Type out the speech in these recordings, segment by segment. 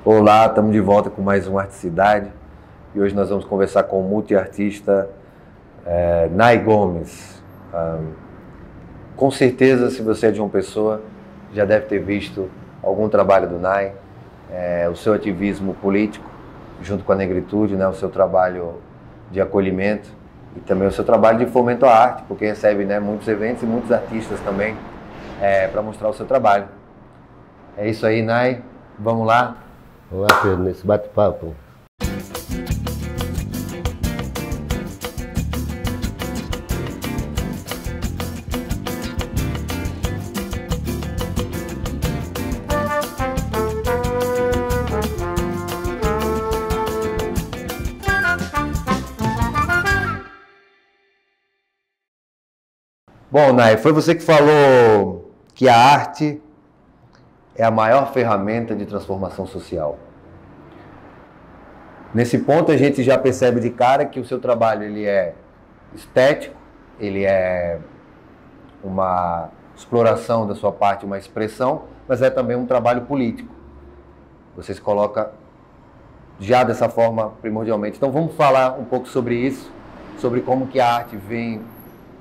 Olá, estamos de volta com mais um Articidade e hoje nós vamos conversar com o multiartista Nai Gomes. Com certeza, se você é de João Pessoa, já deve ter visto algum trabalho do Nai, o seu ativismo político junto com a negritude, né, o seu trabalho de acolhimento e também o seu trabalho de fomento à arte, porque recebe, né, muitos eventos e muitos artistas também para mostrar o seu trabalho. É isso aí, Nai. Vamos lá? Vamos lá, Pedro, nesse bate-papo. Bom, Nai, foi você que falou que a arte é a maior ferramenta de transformação social. Nesse ponto a gente já percebe de cara que o seu trabalho ele é estético, ele é uma exploração da sua parte, uma expressão, mas é também um trabalho político. Você se coloca já dessa forma primordialmente. Então vamos falar um pouco sobre isso, sobre como que a arte vem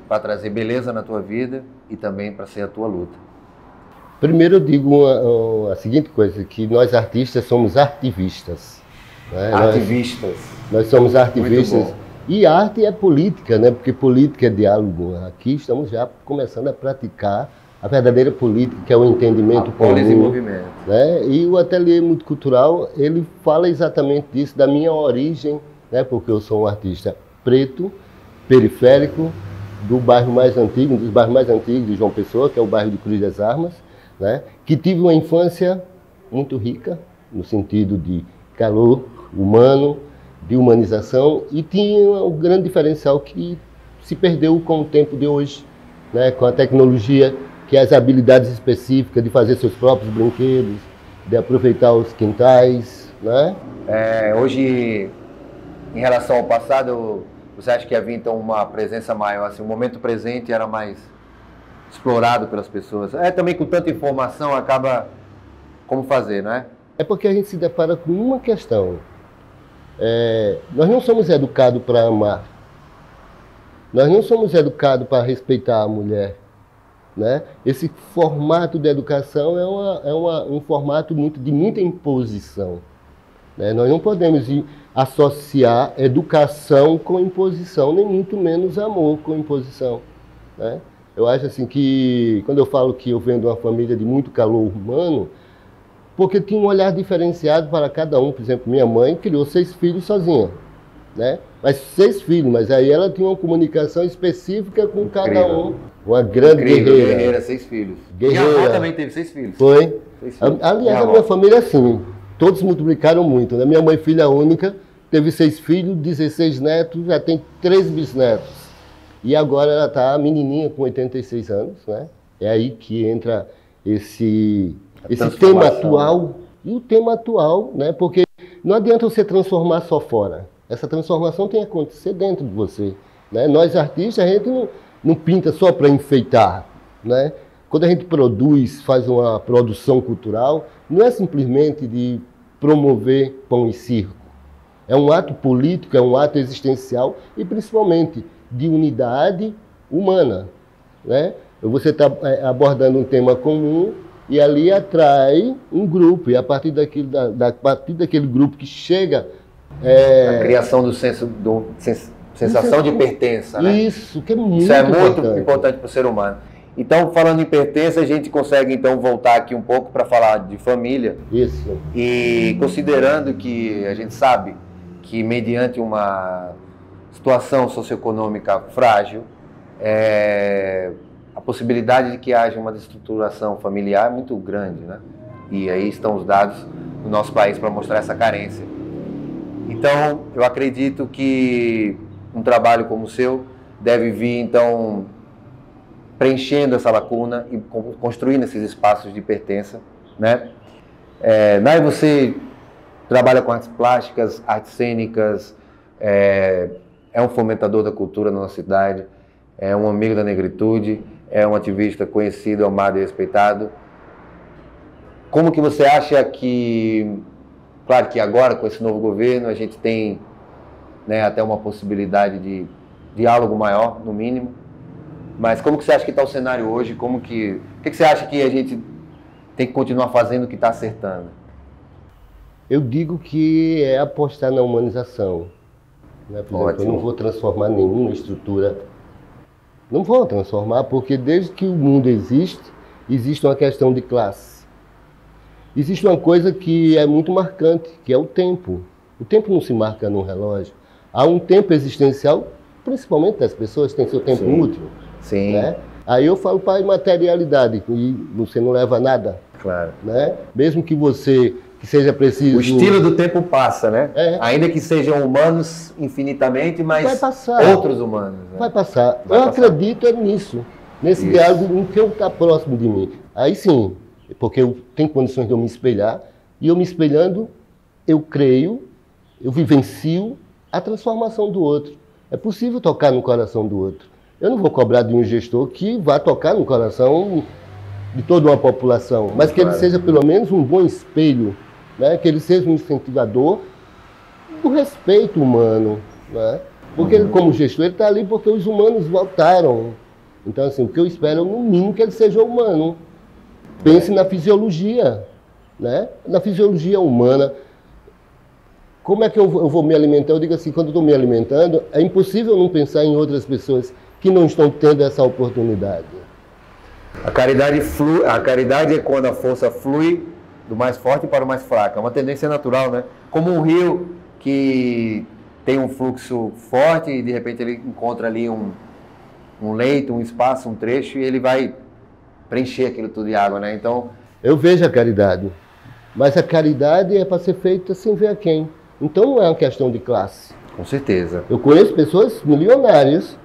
para trazer beleza na tua vida e também para ser a tua luta. Primeiro eu digo a seguinte coisa, que nós artistas somos artivistas. Né? Artivistas. Nós somos artivistas. E arte é política, né? Porque política é diálogo. Aqui estamos já começando a praticar a verdadeira política, que é o entendimento comum. Desenvolvimento. Né? E o Ateliê Multicultural, ele fala exatamente disso, da minha origem, né? Porque eu sou um artista preto, periférico, do bairro mais antigo, um dos bairros mais antigos de João Pessoa, que é o bairro de Cruz das Armas, né? Que tive uma infância muito rica, no sentido de calor humano, de humanização, e tinha um grande diferencial que se perdeu com o tempo de hoje, né? Com a tecnologia, que é as habilidades específicas de fazer seus próprios brinquedos, de aproveitar os quintais, né? Hoje, em relação ao passado, você acha que havia então uma presença maior, assim, o momento presente era mais explorado pelas pessoas? Também com tanta informação acaba como fazer, não é? É porque a gente se depara com uma questão. Nós não somos educados para amar. Nós não somos educados para respeitar a mulher. Né? Esse formato de educação um formato de muita imposição. Né? Nós não podemos associar educação com imposição, nem muito menos amor com imposição. Né? Eu acho assim que, quando eu falo que eu venho de uma família de muito calor humano, porque tinha um olhar diferenciado para cada um. Por exemplo, minha mãe criou 6 filhos sozinha, né? Mas 6 filhos, mas aí ela tinha uma comunicação específica com cada um. Uma grande guerreira. 6 filhos. Guerreira. Minha avó também teve 6 filhos. Foi. 6 filhos. Aliás, a minha família é assim, todos multiplicaram muito, né? Minha mãe, filha única, teve 6 filhos, 16 netos, já tem 3 bisnetos. E agora ela está menininha com 86 anos, né? É aí que entra esse tema atual. E o tema atual, né? Porque não adianta você transformar só fora. Essa transformação tem que acontecer dentro de você. Né? Nós artistas, a gente não pinta só para enfeitar. Né? Quando a gente produz, faz uma produção cultural, não é simplesmente de promover pão e circo. É um ato político, é um ato existencial e principalmente de unidade humana. Né? Você está abordando um tema comum e ali atrai um grupo, e a partir daquele grupo que chega... A criação do sensação de pertença, né? Isso, que é muito Isso é muito importante para o ser humano. Então, falando em pertença, a gente consegue então voltar aqui um pouco para falar de família. Isso. E considerando que a gente sabe que mediante uma situação socioeconômica frágil, a possibilidade de que haja uma destruturação familiar é muito grande, né? E aí estão os dados do nosso país para mostrar essa carência. Então, eu acredito que um trabalho como o seu deve vir, então, preenchendo essa lacuna e construindo esses espaços de pertença, né? Nai, você trabalha com artes plásticas, artes cênicas, é um fomentador da cultura na nossa cidade, é um amigo da negritude, é um ativista conhecido, amado e respeitado. Como que você acha que Claro que agora, com esse novo governo, a gente tem, né, até uma possibilidade de diálogo maior, no mínimo. Mas como que você acha que está o cenário hoje? O que você acha que a gente tem que continuar fazendo o que está acertando? Eu digo que é apostar na humanização. Né? Por exemplo, eu não vou transformar nenhuma estrutura. Não vou transformar, porque desde que o mundo existe uma questão de classe. Existe uma coisa que é muito marcante, que é o tempo. O tempo não se marca num relógio. Há um tempo existencial, principalmente das pessoas, tem seu tempo útil. Sim. Né? Aí eu falo para a imaterialidade, e você não leva nada. Claro. Né? Mesmo que seja preciso... O estilo do tempo passa, né? É. Ainda que sejam humanos infinitamente, mas vai passar. Outros humanos. Né? Vai passar. Eu acredito nisso, nesse diálogo em que eu estou próximo de mim. Aí sim, porque eu tenho condições de eu me espelhar, e eu me espelhando, eu creio, eu vivencio a transformação do outro. É possível tocar no coração do outro. Eu não vou cobrar de um gestor que vá tocar no coração de toda uma população, mas que ele seja pelo menos um bom espelho, né? Que ele seja um incentivador do respeito humano. Né? Porque ele, como gestor, ele está ali porque os humanos voltaram. Então, assim, o que eu espero é, no mínimo, que ele seja humano. Pense na fisiologia, né? Na fisiologia humana. Como é que eu vou me alimentar? Eu digo assim, quando eu estou me alimentando, é impossível não pensar em outras pessoas que não estão tendo essa oportunidade. A caridade é quando a força flui do mais forte para o mais fraco. É uma tendência natural, né? Como um rio que tem um fluxo forte e de repente ele encontra ali um leito, um espaço, um trecho, e ele vai preencher aquilo tudo de água, né? Então... Eu vejo a caridade, mas a caridade é para ser feita sem ver a quem. Então não é uma questão de classe. Com certeza. Eu conheço pessoas milionárias,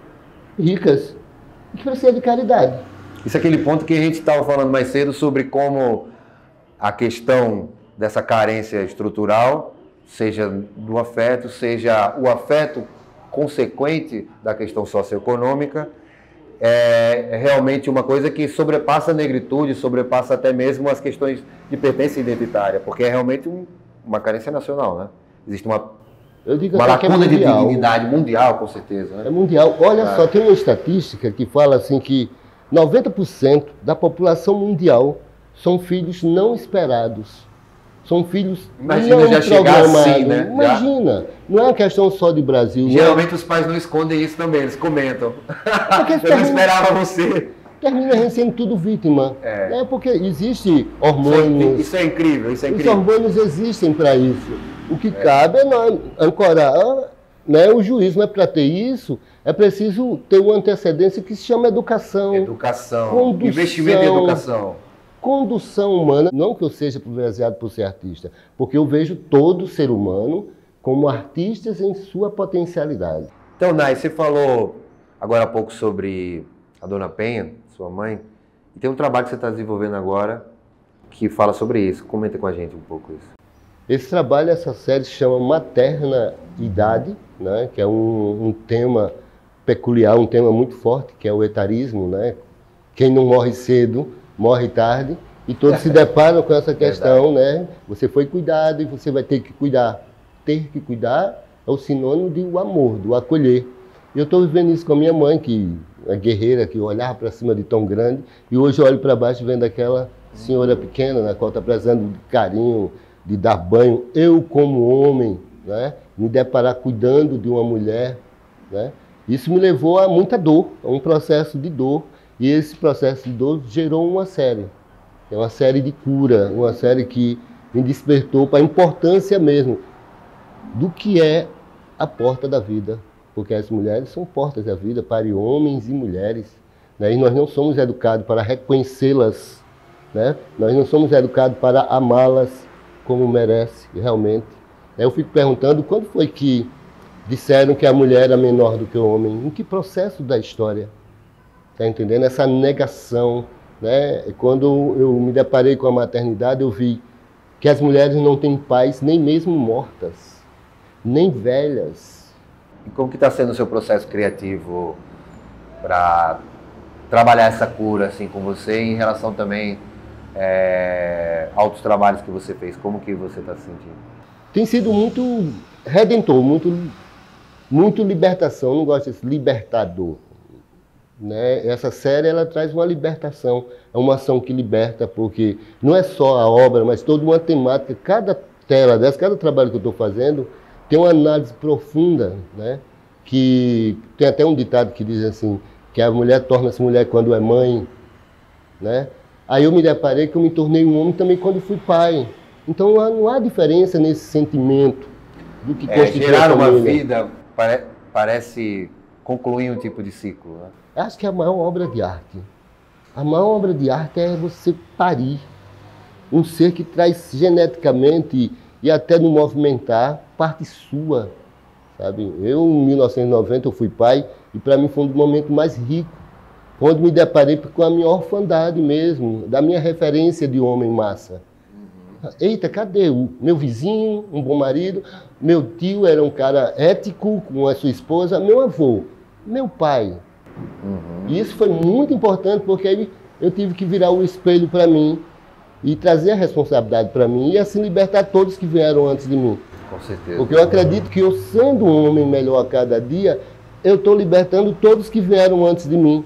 ricas, que precisam de caridade. Isso é aquele ponto que a gente estava falando mais cedo sobre como a questão dessa carência estrutural, seja do afeto, seja o afeto consequente da questão socioeconômica, é realmente uma coisa que sobrepassa a negritude, sobrepassa até mesmo as questões de pertença identitária, porque é realmente uma carência nacional, né? Existe uma lacuna de dignidade mundial, com certeza. Né? É mundial. Olha só, tem uma estatística que fala assim que 90% da população mundial são filhos não esperados. São filhos Imagina já chegar assim, né? Imagina. Não é uma questão só de Brasil. Geralmente os pais não escondem isso também, eles comentam. Eu não esperava você. Termina sendo tudo vítima. É porque existe hormônios. Isso é incrível, isso é incrível. Os hormônios existem para isso. O que cabe é ancorar, né, o juízo. Não é para ter isso, é preciso ter uma antecedência que se chama educação. Educação, investimento em educação. Condução humana. Não que eu seja privilegiado por ser artista, porque eu vejo todo ser humano como artistas em sua potencialidade. Então, Nai, você falou agora há pouco sobre a Dona Penha, sua mãe, e tem um trabalho que você está desenvolvendo agora que fala sobre isso. Comenta com a gente um pouco isso. Esse trabalho, essa série se chama Materna Idade, né, que é um tema peculiar, um tema muito forte, que é o etarismo, né? Quem não morre cedo, morre tarde, e todos se deparam com essa questão, né? Você foi cuidado e você vai ter que cuidar. Ter que cuidar é o sinônimo de o amor, do acolher. E eu estou vivendo isso com a minha mãe, que é guerreira, que olhava para cima de tão grande, e hoje eu olho para baixo vendo aquela senhora pequena, na qual está precisando de carinho, de dar banho. Eu, como homem, né, me deparar cuidando de uma mulher, né, isso me levou a muita dor, a um processo de dor. E esse processo de dor gerou uma série. É uma série de cura, uma série que me despertou para a importância mesmo do que é a porta da vida. Porque as mulheres são portas da vida para homens e mulheres. Né? E nós não somos educados para reconhecê-las. Né? Nós não somos educados para amá-las como merece, realmente. Eu fico perguntando, quando foi que disseram que a mulher era menor do que o homem? Em que processo da história? Está entendendo? Essa negação. Né? E quando eu me deparei com a maternidade, eu vi que as mulheres não têm paz nem mesmo mortas, nem velhas. E como que está sendo o seu processo criativo para trabalhar essa cura assim, com você, em relação também altos trabalhos que você fez? Como que você está se sentindo? Tem sido muito redentor, muito libertação. Eu não gosto desse libertador, né? Essa série ela traz uma libertação, é uma ação que liberta, porque não é só a obra, mas toda uma temática. Cada tela dessa, cada trabalho que eu estou fazendo tem uma análise profunda, né? Que tem até um ditado que diz assim, que a mulher torna-se mulher quando é mãe, né? Aí eu me deparei que eu me tornei um homem também quando fui pai. Então não há diferença nesse sentimento do que constitui a gerar uma família. vida parece concluir um tipo de ciclo, né? Eu acho que a maior obra de arte, a maior obra de arte é você parir um ser que traz geneticamente e até no movimentar parte sua, sabe? Eu, em 1990, eu fui pai e para mim foi um dos momentos mais ricos, quando me deparei com a minha orfandade mesmo, da minha referência de homem massa. Eita, cadê o meu vizinho, um bom marido? Meu tio era um cara ético com a sua esposa, meu avô, meu pai. E isso foi muito importante porque aí eu tive que virar o espelho para mim e trazer a responsabilidade para mim e assim libertar todos que vieram antes de mim. Com certeza. Porque eu acredito que eu, sendo um homem melhor a cada dia, eu estou libertando todos que vieram antes de mim,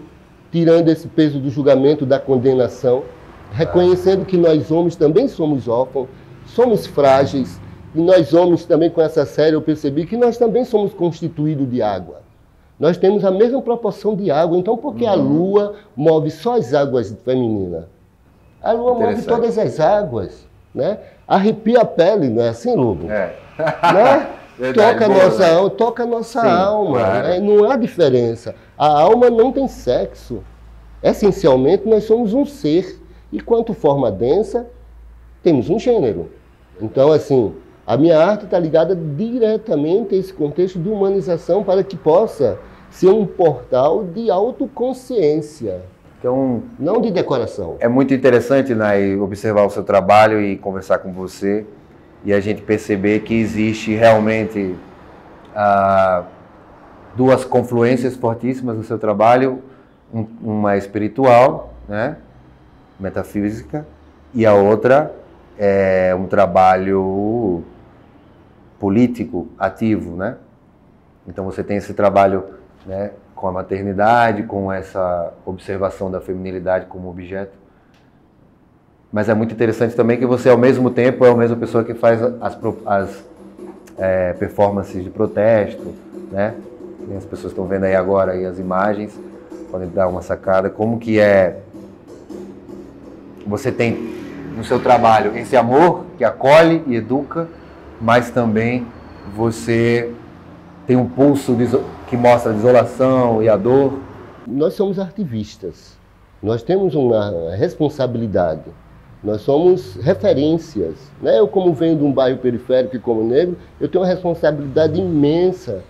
tirando esse peso do julgamento, da condenação, reconhecendo que nós homens também somos órfãos, somos frágeis, e nós homens também com essa série eu percebi que nós também somos constituídos de água. Nós temos a mesma proporção de água, então por que a lua move só as águas femininas? A lua move todas as águas, né? Arrepia a pele, não é assim, Lobo? É. Né? Verdade, toca a boa, nossa né? alma, toca a nossa Sim, alma, claro. né? Não há diferença. A alma não tem sexo. Essencialmente, nós somos um ser. E quanto forma densa, temos um gênero. Então, assim, a minha arte está ligada diretamente a esse contexto de humanização para que possa ser um portal de autoconsciência, Então, não de decoração. é muito interessante, Nai, observar o seu trabalho e conversar com você e a gente perceber que existe realmente duas confluências fortíssimas no seu trabalho, uma espiritual, né, metafísica, e a outra é um trabalho político, ativo, né? Então você tem esse trabalho, né, com a maternidade, com essa observação da feminilidade como objeto. Mas é muito interessante também que você, ao mesmo tempo, é a mesma pessoa que faz as performances de protesto, né? E as pessoas estão vendo aí agora aí as imagens, podem dar uma sacada. Como que é... Você tem no seu trabalho esse amor que acolhe e educa, mas também você tem um pulso que mostra a desolação e a dor. Nós somos ativistas, nós temos uma responsabilidade, nós somos referências, né? Eu, como venho de um bairro periférico e como negro, eu tenho uma responsabilidade imensa,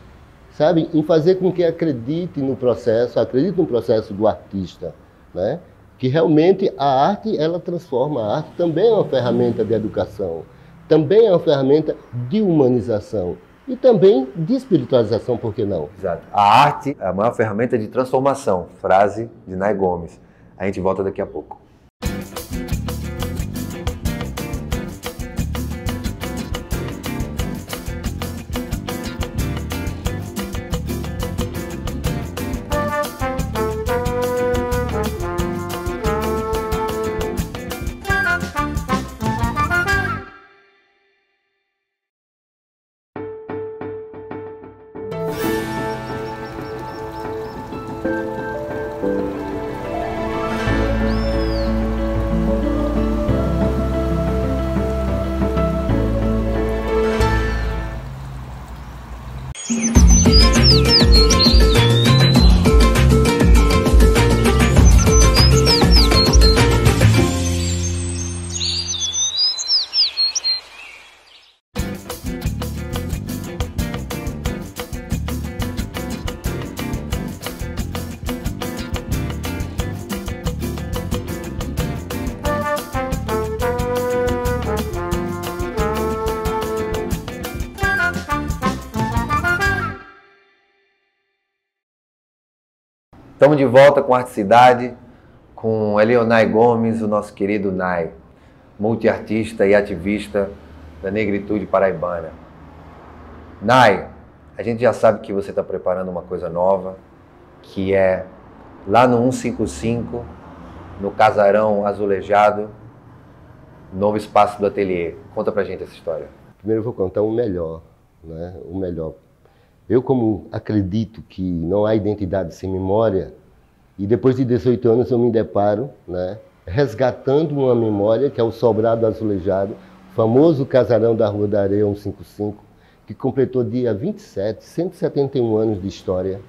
sabe, em fazer com que acredite no processo do artista, né? Que realmente a arte, ela transforma. A arte também é uma ferramenta de educação, também é uma ferramenta de humanização e também de espiritualização, por que não? Exato. A arte é a maior ferramenta de transformação. Frase de Nai Gomes. A gente volta daqui a pouco. Estamos de volta com Articidade, com Elionay Gomes, o nosso querido Nay, multiartista e ativista da negritude paraibana. Nay, a gente já sabe que você está preparando uma coisa nova, que é lá no 155, no Casarão Azulejado, novo espaço do ateliê. Conta pra gente essa história. Primeiro eu vou contar o melhor, né? O melhor. Eu, como acredito que não há identidade sem memória, e depois de 18 anos eu me deparo, né, resgatando uma memória, que é o Sobrado Azulejado, o famoso casarão da Rua da Areia 155, que completou dia 27, 171 anos de história,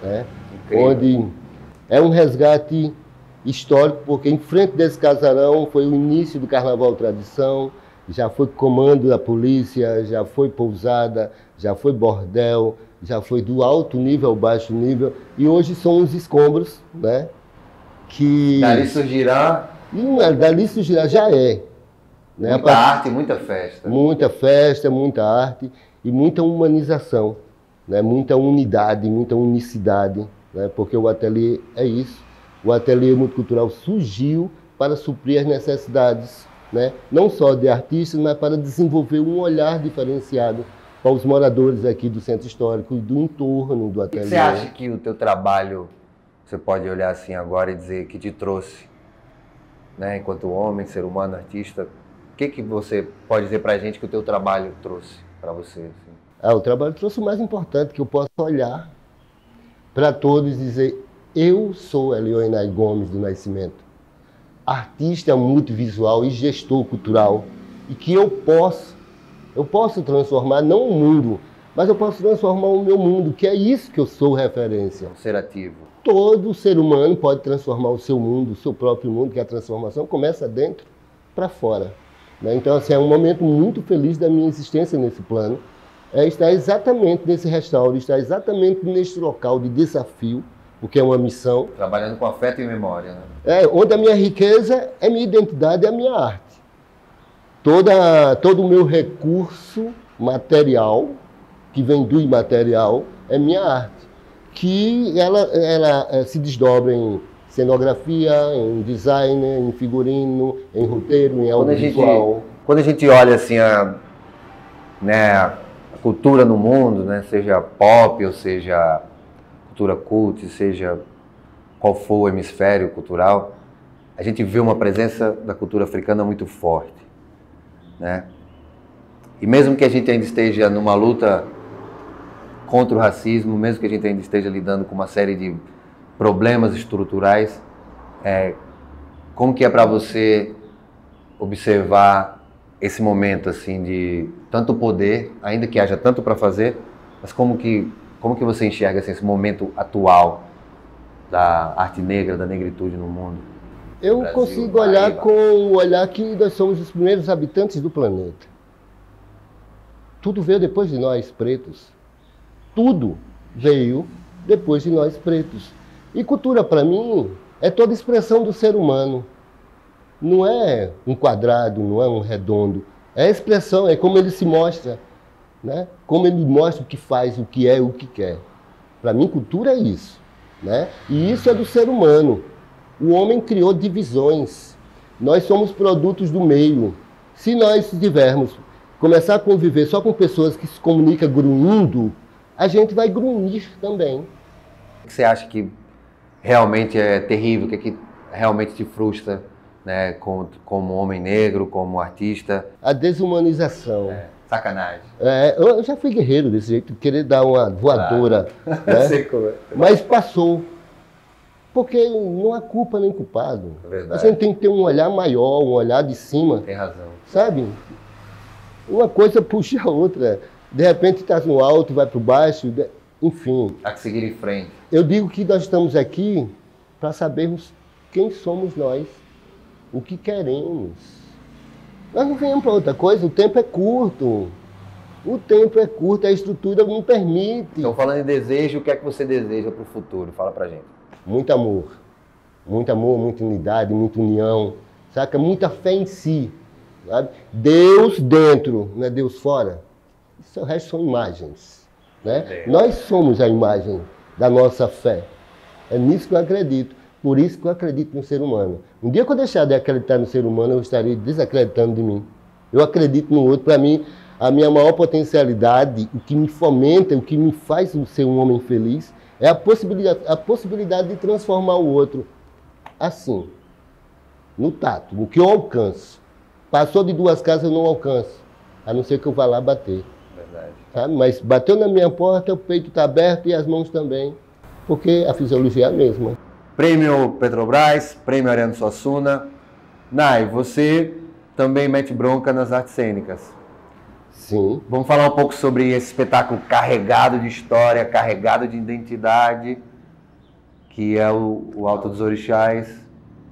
né, onde é um resgate histórico, porque em frente desse casarão foi o início do Carnaval Tradição, já foi comando da polícia, já foi pousada, já foi bordel, já foi do alto nível ao baixo nível, e hoje são os escombros, né? Que... Dali surgirá... Dali surgirá, já é. Né? Muita arte e muita festa. Muita festa, muita arte e muita humanização, né? Muita unidade, muita unicidade, né? Porque o ateliê é isso. O ateliê multicultural surgiu para suprir as necessidades, né? Não só de artistas, mas para desenvolver um olhar diferenciado para os moradores aqui do Centro Histórico e do entorno do ateliê. O que você acha que o teu trabalho, você pode olhar assim agora e dizer que te trouxe, né? Enquanto homem, ser humano, artista, o que você pode dizer para a gente que o teu trabalho trouxe para você? Assim? O trabalho trouxe o mais importante, que eu posso olhar para todos e dizer: eu sou Elionay Gomes do Nascimento, artista multivisual e gestor cultural, e que eu posso transformar não o mundo, mas eu posso transformar o meu mundo, que é isso que eu sou referência. Um ser ativo. Todo ser humano pode transformar o seu mundo, o seu próprio mundo, que a transformação começa dentro para fora. Né? Então, assim, é um momento muito feliz da minha existência nesse plano, é estar exatamente nesse restauro, estar exatamente neste local de desafio, porque é uma missão. Trabalhando com afeto e memória, né? Onde a minha riqueza é minha identidade, é a minha arte. Todo o meu recurso material, que vem do imaterial, é minha arte. Que ela se desdobra em cenografia, em design, em figurino, em roteiro, em audiovisual. Quando a gente olha assim a cultura no mundo, né, seja pop ou seja cultura cult, seja qual for o hemisfério cultural, a gente vê uma presença da cultura africana muito forte, né? E mesmo que a gente ainda esteja numa luta contra o racismo, mesmo que a gente ainda esteja lidando com uma série de problemas estruturais, como que é para você observar esse momento assim de tanto poder, ainda que haja tanto para fazer, mas como que você enxerga assim, esse momento atual da arte negra, da negritude no mundo? Eu Brasil, consigo olhar com o olhar que nós somos os primeiros habitantes do planeta. Tudo veio depois de nós, pretos. Tudo veio depois de nós, pretos. E cultura, para mim, é toda expressão do ser humano. Não é um quadrado, não é um redondo. É a expressão, é como ele se mostra, né? Como ele mostra o que faz, o que é, o que quer. Para mim, cultura é isso, né? E isso é do ser humano. O homem criou divisões. Nós somos produtos do meio. Se nós tivermos, começar a conviver só com pessoas que se comunicam grunhindo, a gente vai grunhir também. O que você acha que realmente é terrível, o que realmente te frustra, né, como homem negro, como artista? A desumanização. Sacanagem. Eu já fui guerreiro desse jeito, querer dar uma voadora. Claro. Né? Sei como é. Mas passou. Porque não há culpa nem culpado. Verdade. A gente tem que ter um olhar maior, um olhar de cima. Tem razão. Sabe? Uma coisa puxa a outra. De repente está no alto, vai para o baixo, enfim. Há que seguir em frente. Eu digo que nós estamos aqui para sabermos quem somos nós, o que queremos. Nós não viemos para outra coisa, o tempo é curto. O tempo é curto, a estrutura não permite. Então, falando em desejo, o que é que você deseja para o futuro? Fala pra gente. Muito amor, muita unidade, muita união, saca? Muita fé em si, sabe? Deus dentro, não é Deus fora. Isso, o resto são imagens, né? Nós somos a imagem da nossa fé. É nisso que eu acredito. Por isso que eu acredito no ser humano. Um dia que eu deixar de acreditar no ser humano, eu estarei desacreditando de mim. Eu acredito no outro. Para mim, a minha maior potencialidade, o que me fomenta, o que me faz ser um homem feliz, é a possibilidade de transformar o outro assim, no tato, no que eu alcanço. Passou de 2 casas, eu não alcanço, a não ser que eu vá lá bater. Verdade. Sabe? Mas bateu na minha porta, o peito está aberto e as mãos também, porque a fisiologia é a mesma. Prêmio Petrobras, Prêmio Ariano Suassuna. Nai, você também mete bronca nas artes cênicas. Sim. Vamos falar um pouco sobre esse espetáculo carregado de história, carregado de identidade, que é o Alto dos Orixás.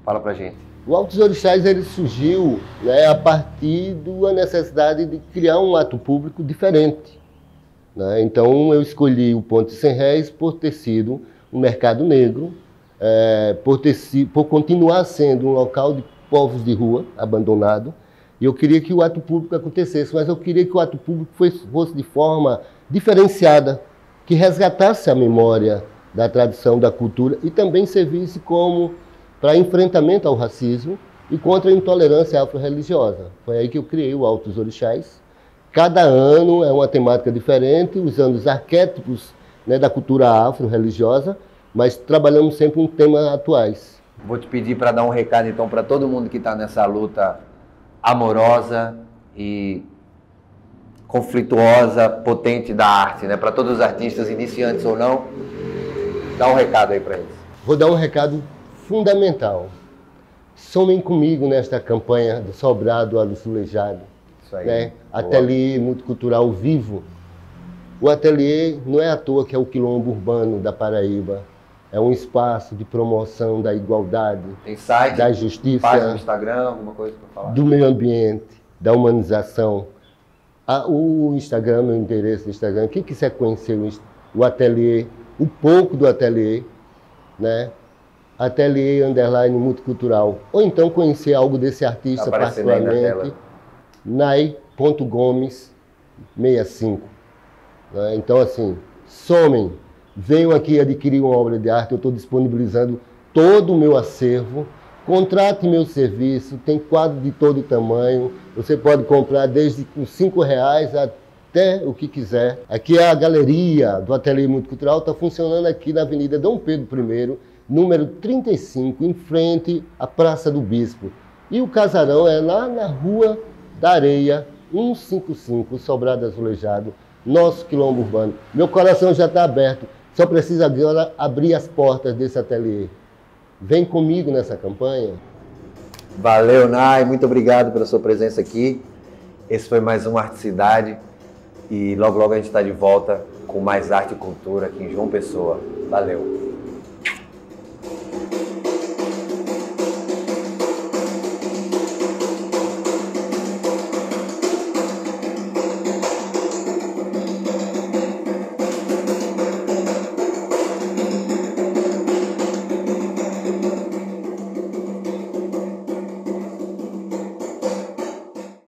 Fala pra gente. O Alto dos Orixás ele surgiu, né, a partir da necessidade de criar um ato público diferente. Né? Então eu escolhi o Ponte Sem Réis por ter sido um mercado negro, por continuar sendo um local de povos de rua abandonado. E eu queria que o ato público acontecesse, mas eu queria que o ato público fosse de forma diferenciada, que resgatasse a memória da tradição, da cultura e também servisse como para enfrentamento ao racismo e contra a intolerância afro-religiosa. Foi aí que eu criei o Alto dos Orixás. Cada ano é uma temática diferente, usando os arquétipos, né, da cultura afro-religiosa, mas trabalhamos sempre com temas atuais. Vou te pedir para dar um recado, então, para todo mundo que está nessa luta amorosa e conflituosa, potente da arte, né? Para todos os artistas, iniciantes ou não, dá um recado aí para eles. Vou dar um recado fundamental. Somem comigo nesta campanha do Sobrado Azulejado. Isso aí. Né? Ateliê Multicultural Vivo. O ateliê não é à toa que é o quilombo urbano da Paraíba. É um espaço de promoção da igualdade, tem site, da justiça, página no Instagram, alguma coisa para falar? Do meio ambiente, da humanização. O Instagram, meu endereço no Instagram, quem quiser conhecer o ateliê, um pouco do ateliê, né? Ateliê _ multicultural. Ou então conhecer algo desse artista, particularmente, nai.gomes65. Né? Então, assim, somem. Venham aqui adquirir uma obra de arte, eu estou disponibilizando todo o meu acervo. Contrate meu serviço, tem quadro de todo tamanho. Você pode comprar desde com R$5 até o que quiser. Aqui é a galeria do Ateliê Multicultural, está funcionando aqui na Avenida Dom Pedro I, número 35, em frente à Praça do Bispo. E o casarão é lá na Rua da Areia, 155, Sobrado Azulejado, nosso quilombo urbano. Meu coração já está aberto. Só precisa agora abrir as portas desse ateliê. Vem comigo nessa campanha. Valeu, Nai. Muito obrigado pela sua presença aqui. Esse foi mais um Articidade. E logo, logo a gente está de volta com mais arte e cultura aqui em João Pessoa. Valeu.